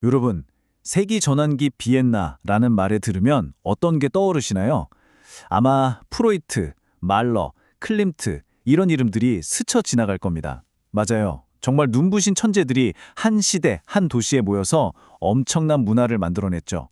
여러분, 세기 전환기 비엔나라는 말을 들으면 어떤 게 떠오르시나요? 아마 프로이트, 말러, 클림트 이런 이름들이 스쳐 지나갈 겁니다. 맞아요. 정말 눈부신 천재들이 한 시대, 한 도시에 모여서 엄청난 문화를 만들어냈죠.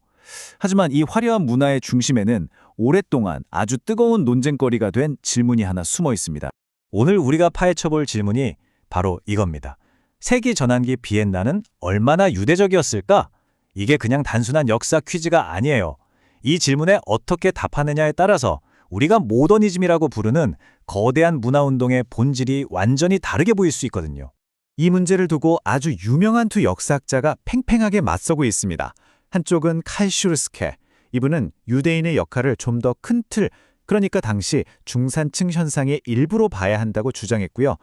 하지만 이 화려한 문화의 중심에는 오랫동안 아주 뜨거운 논쟁거리가 된 질문이 하나 숨어 있습니다. 오늘 우리가 파헤쳐볼 질문이 바로 이겁니다. 세기 전환기 비엔나는 얼마나 유대적이었을까? 이게 그냥 단순한 역사 퀴즈가 아니에요. 이 질문에 어떻게 답하느냐에 따라서 우리가 모더니즘이라고 부르는 거대한 문화운동의 본질이 완전히 다르게 보일 수 있거든요. 이 문제를 두고 아주 유명한 두 역사학자가 팽팽하게 맞서고 있습니다. 한쪽은 칼 슈르스케, 이분은 유대인의 역할을 좀 더 큰 틀, 그러니까 당시 중산층 현상의 일부로 봐야 한다고 주장했고요.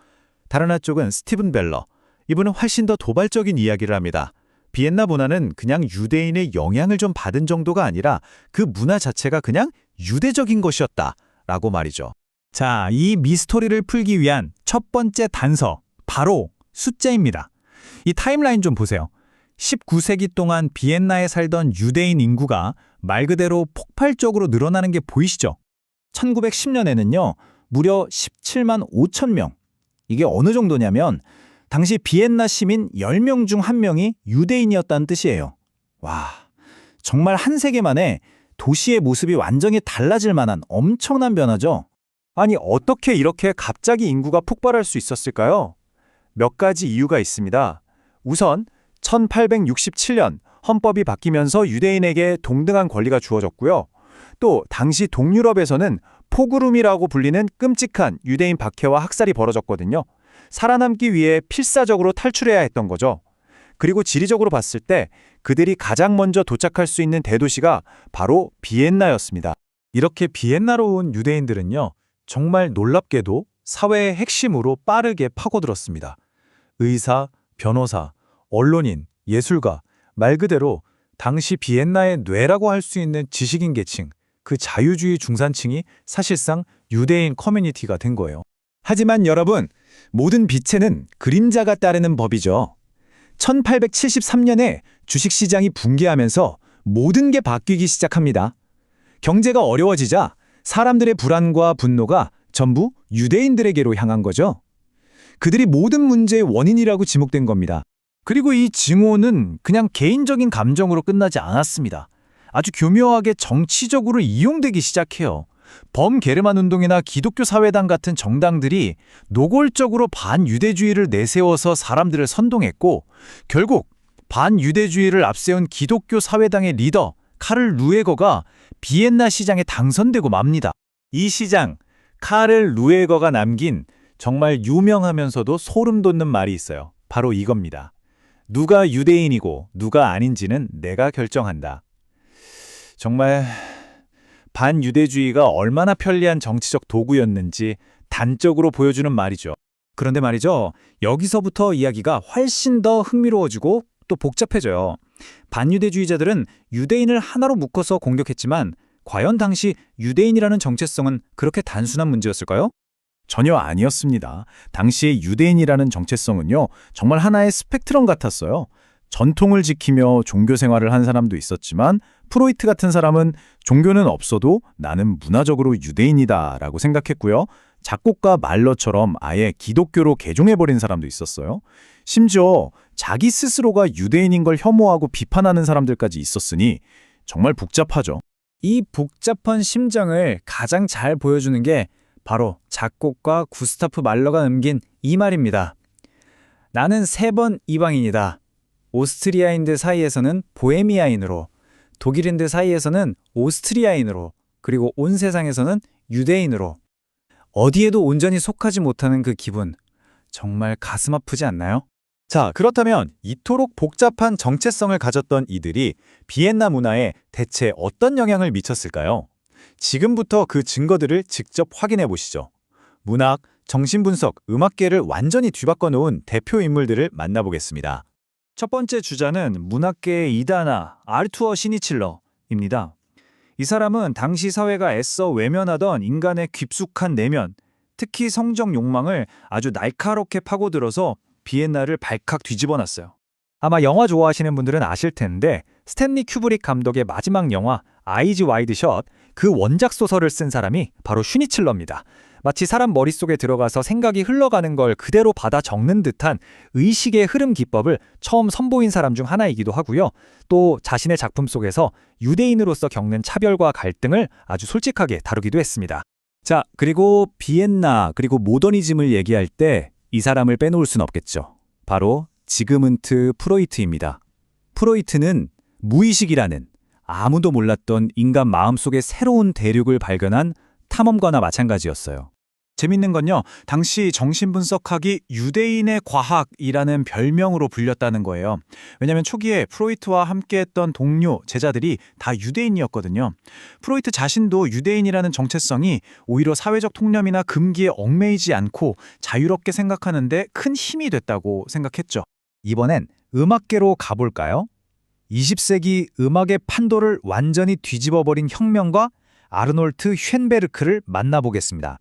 다른 한쪽은 스티븐 벨러, 이분은 훨씬 더 도발적인 이야기를 합니다. 비엔나 문화는 그냥 유대인의 영향을 좀 받은 정도가 아니라 그 문화 자체가 그냥 유대적인 것이었다라고 말이죠. 자, 이 미스터리를 풀기 위한 첫 번째 단서, 바로 숫자입니다. 이 타임라인 좀 보세요. 19세기 동안 비엔나에 살던 유대인 인구가 말 그대로 폭발적으로 늘어나는 게 보이시죠? 1910년에는요, 무려 17만 5천 명. 이게 어느 정도냐면 당시 비엔나 시민 10명 중 1명이 유대인이었다는 뜻이에요. 와, 정말 한 세기 만에 도시의 모습이 완전히 달라질 만한 엄청난 변화죠. 아니, 어떻게 이렇게 갑자기 인구가 폭발할 수 있었을까요? 몇 가지 이유가 있습니다. 우선 1867년 헌법이 바뀌면서 유대인에게 동등한 권리가 주어졌고요. 또 당시 동유럽에서는 포그룸이라고 불리는 끔찍한 유대인 박해와 학살이 벌어졌거든요. 살아남기 위해 필사적으로 탈출해야 했던 거죠. 그리고 지리적으로 봤을 때 그들이 가장 먼저 도착할 수 있는 대도시가 바로 비엔나였습니다. 이렇게 비엔나로 온 유대인들은요, 정말 놀랍게도 사회의 핵심으로 빠르게 파고들었습니다. 의사, 변호사, 언론인, 예술가, 말 그대로 당시 비엔나의 뇌라고 할 수 있는 지식인 계층, 그 자유주의 중산층이 사실상 유대인 커뮤니티가 된 거예요. 하지만 여러분, 모든 빛에는 그림자가 따르는 법이죠. 1873년에 주식시장이 붕괴하면서 모든 게 바뀌기 시작합니다. 경제가 어려워지자 사람들의 불안과 분노가 전부 유대인들에게로 향한 거죠. 그들이 모든 문제의 원인이라고 지목된 겁니다. 그리고 이 증오는 그냥 개인적인 감정으로 끝나지 않았습니다. 아주 교묘하게 정치적으로 이용되기 시작해요. 범게르만 운동이나 기독교 사회당 같은 정당들이 노골적으로 반유대주의를 내세워서 사람들을 선동했고, 결국 반유대주의를 앞세운 기독교 사회당의 리더 카를 루에거가 비엔나 시장에 당선되고 맙니다. 이 시장, 카를 루에거가 남긴 정말 유명하면서도 소름 돋는 말이 있어요. 바로 이겁니다. 누가 유대인이고 누가 아닌지는 내가 결정한다. 정말 반유대주의가 얼마나 편리한 정치적 도구였는지 단적으로 보여주는 말이죠. 그런데 말이죠, 여기서부터 이야기가 훨씬 더 흥미로워지고 또 복잡해져요. 반유대주의자들은 유대인을 하나로 묶어서 공격했지만 과연 당시 유대인이라는 정체성은 그렇게 단순한 문제였을까요? 전혀 아니었습니다. 당시의 유대인이라는 정체성은요, 정말 하나의 스펙트럼 같았어요. 전통을 지키며 종교 생활을 한 사람도 있었지만 프로이트 같은 사람은 종교는 없어도 나는 문화적으로 유대인이다라고 생각했고요. 작곡가 말러처럼 아예 기독교로 개종해버린 사람도 있었어요. 심지어 자기 스스로가 유대인인 걸 혐오하고 비판하는 사람들까지 있었으니 정말 복잡하죠. 이 복잡한 심정을 가장 잘 보여주는 게 바로 작곡가 구스타프 말러가 남긴 이 말입니다. 나는 3번 이방인이다. 오스트리아인들 사이에서는 보헤미아인으로, 독일인들 사이에서는 오스트리아인으로, 그리고 온 세상에서는 유대인으로. 어디에도 온전히 속하지 못하는 그 기분, 정말 가슴 아프지 않나요? 자, 그렇다면 이토록 복잡한 정체성을 가졌던 이들이 비엔나 문화에 대체 어떤 영향을 미쳤을까요? 지금부터 그 증거들을 직접 확인해 보시죠. 문학, 정신분석, 음악계를 완전히 뒤바꿔 놓은 대표 인물들을 만나보겠습니다. 첫 번째 주자는 문학계의 이다나 아르투어 시니칠러입니다. 이 사람은 당시 사회가 애써 외면하던 인간의 깊숙한 내면, 특히 성적 욕망을 아주 날카롭게 파고들어서 비엔나를 발칵 뒤집어놨어요. 아마 영화 좋아하시는 분들은 아실 텐데 스탠리 큐브릭 감독의 마지막 영화 아이즈 와이드 셧, 그 원작 소설을 쓴 사람이 바로 슈니칠러입니다. 마치 사람 머릿속에 들어가서 생각이 흘러가는 걸 그대로 받아 적는 듯한 의식의 흐름 기법을 처음 선보인 사람 중 하나이기도 하고요. 또 자신의 작품 속에서 유대인으로서 겪는 차별과 갈등을 아주 솔직하게 다루기도 했습니다. 자, 그리고 비엔나 그리고 모더니즘을 얘기할 때 이 사람을 빼놓을 순 없겠죠. 바로 지그문트 프로이트입니다. 프로이트는 무의식이라는 아무도 몰랐던 인간 마음속의 새로운 대륙을 발견한 탐험가나 마찬가지였어요. 재밌는 건요, 당시 정신분석학이 유대인의 과학이라는 별명으로 불렸다는 거예요. 왜냐하면 초기에 프로이트와 함께했던 동료, 제자들이 다 유대인이었거든요. 프로이트 자신도 유대인이라는 정체성이 오히려 사회적 통념이나 금기에 얽매이지 않고 자유롭게 생각하는데 큰 힘이 됐다고 생각했죠. 이번엔 음악계로 가볼까요? 20세기 음악의 판도를 완전히 뒤집어버린 혁명가 아르놀트 쉔베르크를 만나보겠습니다.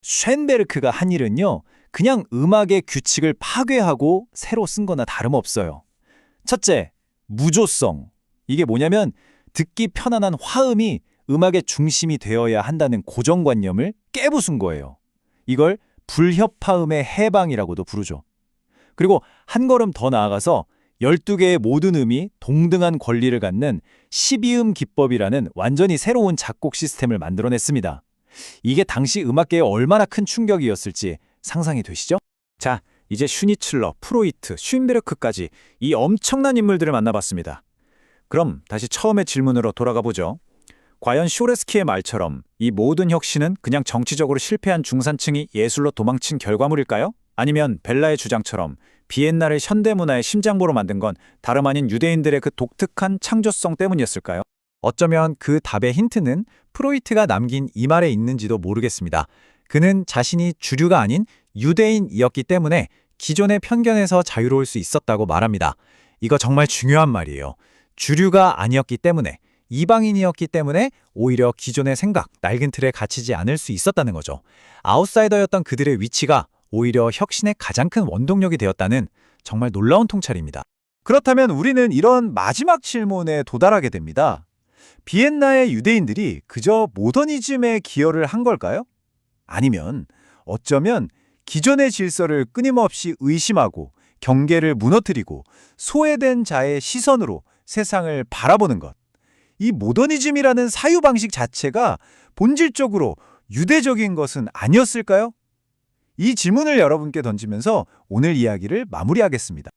쉔베르크가 한 일은요, 그냥 음악의 규칙을 파괴하고 새로 쓴 거나 다름없어요. 첫째, 무조성. 이게 뭐냐면 듣기 편안한 화음이 음악의 중심이 되어야 한다는 고정관념을 깨부순 거예요. 이걸 불협화음의 해방이라고도 부르죠. 그리고 한 걸음 더 나아가서 12개의 모든 음이 동등한 권리를 갖는 12음 기법이라는 완전히 새로운 작곡 시스템을 만들어냈습니다. 이게 당시 음악계에 얼마나 큰 충격이었을지 상상이 되시죠? 자, 이제 슈니칠러, 프로이트, 쉔베르크까지 이 엄청난 인물들을 만나봤습니다. 그럼 다시 처음의 질문으로 돌아가 보죠. 과연 쇼레스키의 말처럼 이 모든 혁신은 그냥 정치적으로 실패한 중산층이 예술로 도망친 결과물일까요? 아니면 벨라의 주장처럼 비엔나를 현대문화의 심장부로 만든 건 다름 아닌 유대인들의 그 독특한 창조성 때문이었을까요? 어쩌면 그 답의 힌트는 프로이트가 남긴 이 말에 있는지도 모르겠습니다. 그는 자신이 주류가 아닌 유대인이었기 때문에 기존의 편견에서 자유로울 수 있었다고 말합니다. 이거 정말 중요한 말이에요. 주류가 아니었기 때문에, 이방인이었기 때문에 오히려 기존의 생각, 낡은 틀에 갇히지 않을 수 있었다는 거죠. 아웃사이더였던 그들의 위치가 오히려 혁신의 가장 큰 원동력이 되었다는 정말 놀라운 통찰입니다. 그렇다면 우리는 이런 마지막 질문에 도달하게 됩니다. 비엔나의 유대인들이 그저 모더니즘에 기여를 한 걸까요? 아니면 어쩌면 기존의 질서를 끊임없이 의심하고 경계를 무너뜨리고 소외된 자의 시선으로 세상을 바라보는 것. 이 모더니즘이라는 사유방식 자체가 본질적으로 유대적인 것은 아니었을까요? 이 질문을 여러분께 던지면서 오늘 이야기를 마무리하겠습니다.